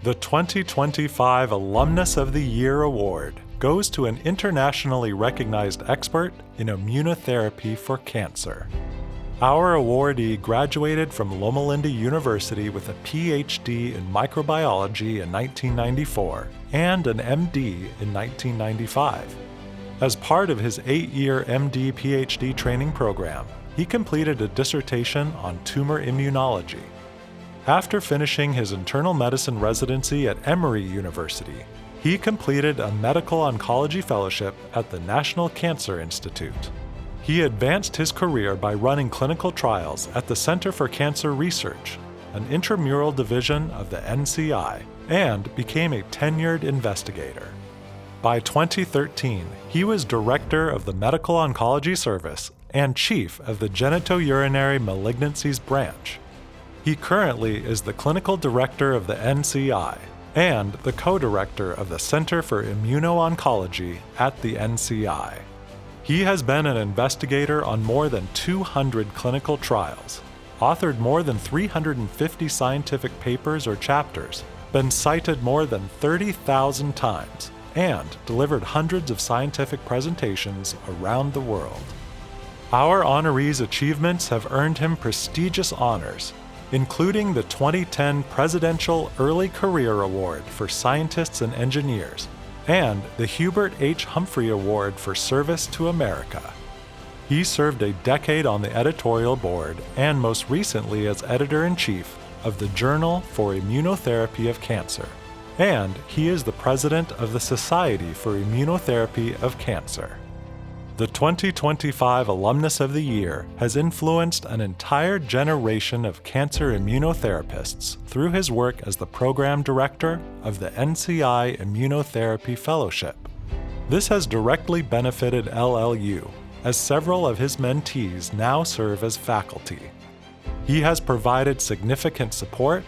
The 2025 Alumnus of the Year Award goes to an internationally recognized expert in immunotherapy for cancer. Our awardee graduated from Loma Linda University with a PhD in microbiology in 1994 and an MD in 1995. As part of his 8-year MD-PhD training program, he completed a dissertation on tumor immunology. After finishing his internal medicine residency at Emory University, he completed a medical oncology fellowship at the National Cancer Institute. He advanced his career by running clinical trials at the Center for Cancer Research, an intramural division of the NCI, and became a tenured investigator. By 2013, he was director of the Medical Oncology Service and chief of the Genitourinary Malignancies Branch. He currently is the clinical director of the NCI and the co-director of the Center for Immuno-Oncology at the NCI. He has been an investigator on more than 200 clinical trials, authored more than 350 scientific papers or chapters, been cited more than 30,000 times, and delivered hundreds of scientific presentations around the world. Our honoree's achievements have earned him prestigious honors, including the 2010 Presidential Early Career Award for Scientists and Engineers and the Hubert H. Humphrey Award for Service to America. He served a decade on the editorial board and most recently as editor-in-chief of the Journal for Immunotherapy of Cancer, and he is the president of the Society for Immunotherapy of Cancer. The 2025 Alumnus of the Year has influenced an entire generation of cancer immunotherapists through his work as the program director of the NCI Immunotherapy Fellowship. This has directly benefited LLU, as several of his mentees now serve as faculty. He has provided significant support,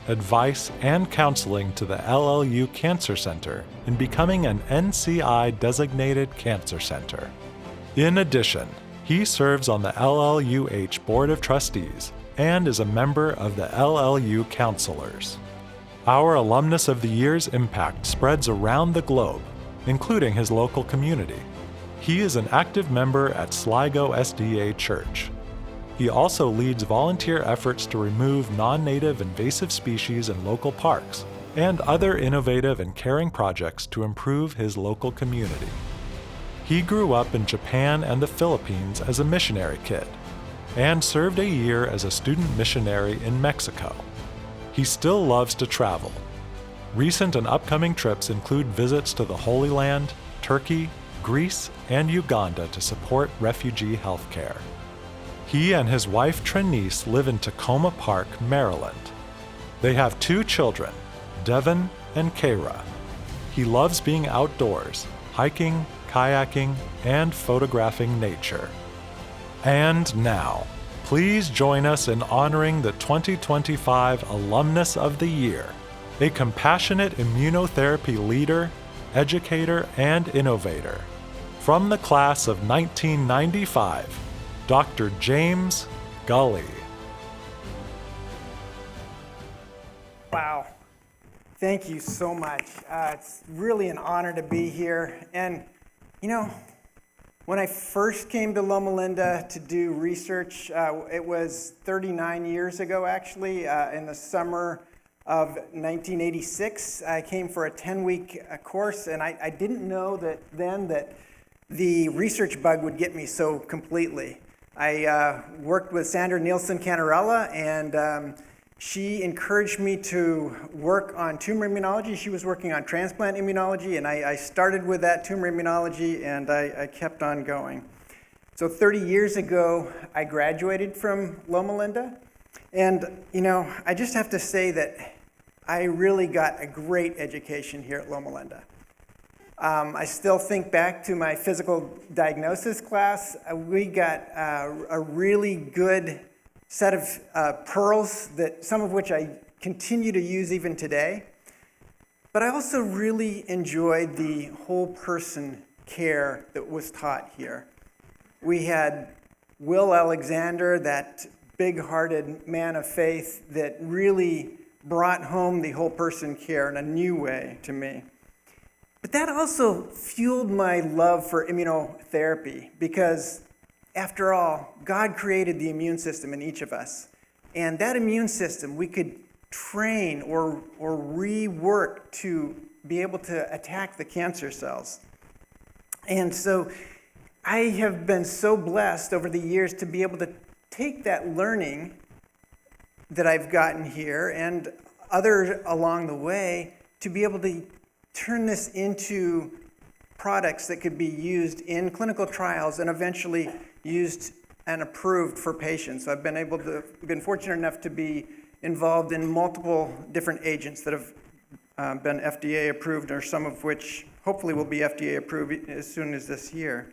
advice, and counseling to the LLU Cancer Center in becoming an NCI-designated cancer center. In addition, he serves on the LLUH Board of Trustees and is a member of the LLU Counselors. Our Alumnus of the Year's impact spreads around the globe, including his local community. He is an active member at Sligo SDA Church. He also leads volunteer efforts to remove non-native invasive species in local parks and other innovative and caring projects to improve his local community. He grew up in Japan and the Philippines as a missionary kid, and served a year as a student missionary in Mexico. He still loves to travel. Recent and upcoming trips include visits to the Holy Land, Turkey, Greece, and Uganda to support refugee health care. He and his wife Trinice live in Tacoma Park, Maryland. They have 2 children, Devin and Kara. He loves being outdoors, hiking, kayaking, and photographing nature. And now, please join us in honoring the 2025 Alumnus of the Year, a compassionate immunotherapy leader, educator, and innovator. From the class of 1995, Dr. James Gulley. Wow. Thank you so much. It's really an honor to be here. And you know, when I first came to Loma Linda to do research, it was 39 years ago, actually, in the summer of 1986. I came for a 10-week course, and I didn't know that the research bug would get me so completely. I worked with Sandra Nielsen Cantarella, and she encouraged me to work on tumor immunology. She was working on transplant immunology, and I started with that tumor immunology, and I kept on going. So 30 years ago, I graduated from Loma Linda, and you know, I just have to say that I really got a great education here at Loma Linda. I still think back to my physical diagnosis class. We got a really good set of pearls, that some of which I continue to use even today. But I also really enjoyed the whole person care that was taught here. We had Will Alexander, that big-hearted man of faith that really brought home the whole person care in a new way to me. But that also fueled my love for immunotherapy because, after all, God created the immune system in each of us. And that immune system we could train or rework to be able to attack the cancer cells. And so I have been so blessed over the years to be able to take that learning that I've gotten here and others along the way to be able to turn this into products that could be used in clinical trials and eventually used and approved for patients. So I've been fortunate enough to be involved in multiple different agents that have been FDA approved, or some of which hopefully will be FDA approved as soon as this year.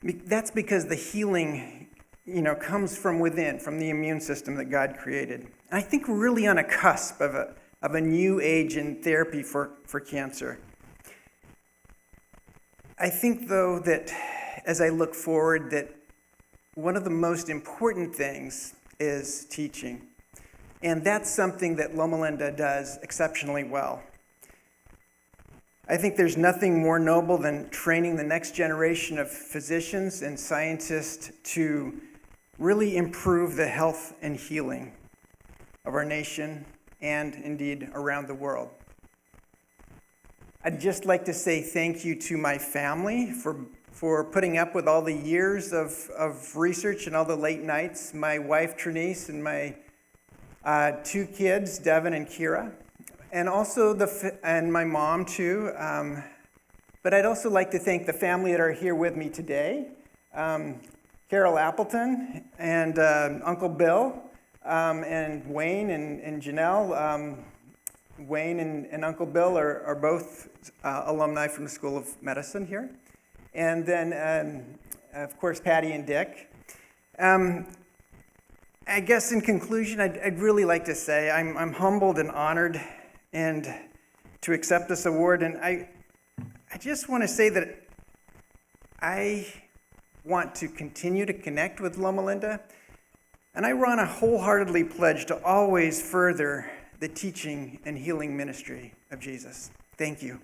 That's because the healing, comes from within, from the immune system that God created. And I think we're really on a cusp of a new age in therapy for cancer. I think, though, that as I look forward, that one of the most important things is teaching. And that's something that Loma Linda does exceptionally well. I think there's nothing more noble than training the next generation of physicians and scientists to really improve the health and healing of our nation and indeed around the world. I'd just like to say thank you to my family for putting up with all the years of research and all the late nights, my wife Trinice and my 2 kids, Devin and Kira. And also and my mom too. But I'd also like to thank the family that are here with me today. Carol Appleton and Uncle Bill and Wayne and Janelle. Wayne and Uncle Bill are both alumni from the School of Medicine here. And then, of course, Patty and Dick. I guess in conclusion, I'd really like to say I'm humbled and honored and to accept this award. And I just want to say that I want to continue to connect with Loma Linda, and I want to wholeheartedly pledge to always further the teaching and healing ministry of Jesus. Thank you.